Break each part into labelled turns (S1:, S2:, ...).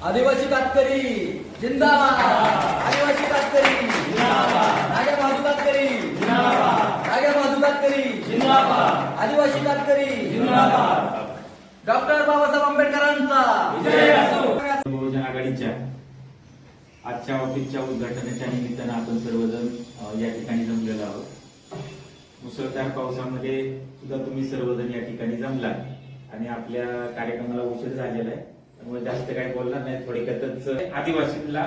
S1: आदिवासी कातकरी जिंदाबाद। आदिवासी कातकरी जिंदाबाद। नागे बहादूर कातकरी जिंदाबाद। नागे बहादूर कातकरी जिंदाबाद। आदिवासी कातकरी जिंदाबाद। डॉक्टर बाबासाहेब आंबेडकरांचा विजय असो।
S2: बहुजन आघाडीच्या आजच्या ऑफिसच्या उद्घाटनाच्या निमित्तानं आपण सर्वजण या ठिकाणी जमलेलो आहोत। मुसळधार पावसामध्ये सुद्धा तुम्ही सर्वजण या ठिकाणी जमलात आणि आपल्या कार्यक्रमाला उशीर झालेला आहे, त्यामुळे जास्त काही बोलणार नाही। थोडक्यातच आदिवासींना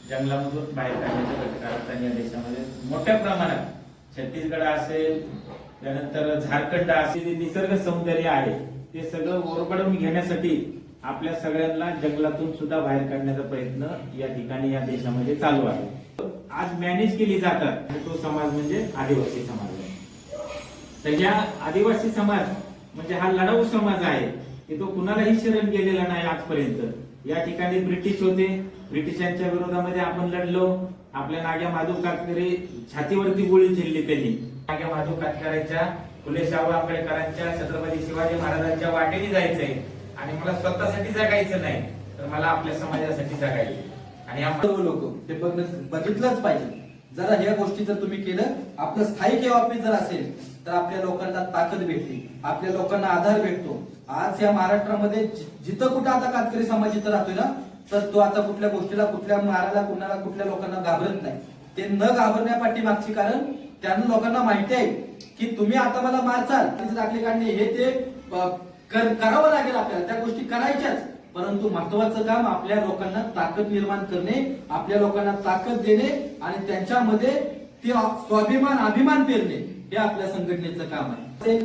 S2: जंगलामधून बाहेर काढण्याच्या घटकार्थाने या देशामध्ये मोठ्या प्रमाणात छत्तीसगड असेल, त्यानंतर झारखंड असेल, निसर्ग सौंदर्य आहे ते सगळं ओरबडून घेण्यासाठी आपल्या सगळ्यांना जंगलातून सुद्धा बाहेर काढण्याचा प्रयत्न या ठिकाणी या देशामध्ये चालू आहे। आज मॅनेज केली जातात आणि तो समाज म्हणजे आदिवासी समाज आहे। तर या आदिवासी समाज म्हणजे हा लढाऊ समाज आहे की तो कुणालाही शरण गेलेला नाही आजपर्यंत। या ठिकाणी ब्रिटिश होते, ब्रिटिशांच्या विरोधामध्ये आपण लढलो। आपल्या नाग्या बहादूर कातकरी छातीवरती गोळी झेलली त्यांनी। नाग्या बहादूर कातकऱ्यांच्या, फुले शाहू आंबेडकरांच्या, छत्रपती शिवाजी महाराजांच्या वाटेने जायचंय आणि मला स्वतःसाठी जगायचं नाही, तर मला आपल्या समाजासाठी जगायचं। आणि
S1: सर्व लोक ते बघितलंच पाहिजे। जरा ह्या गोष्टी जर तुम्ही केलं, आपलं स्थायिक ऑफिस जर असेल तर आपल्या लोकांना ताकद भेटते, आपल्या लोकांना आधार भेटतो। आज या महाराष्ट्रामध्ये जिथं कुठं आता कातकरी समाज इथं राहतोय ना, तर तो आता कुठल्या गोष्टीला, कुठल्या मारायला, कुणाला, कुठल्या लोकांना घाबरत नाही। ते न घाबरण्यापाठी मागची कारण त्यांना लोकांना माहिती आहे की तुम्ही आता मला मारचाल, दाखले काढणे हे ते करावं लागेल, आपल्याला त्या गोष्टी करायच्याच। परंतु महत्वाचं काम आपल्या लोकांना ताकद निर्माण करणे, आपल्या लोकांना ताकद देणे आणि त्यांच्यामध्ये ते स्वाभिमान, अभिमान पेरणे हे आपल्या संघटनेचं काम आहे।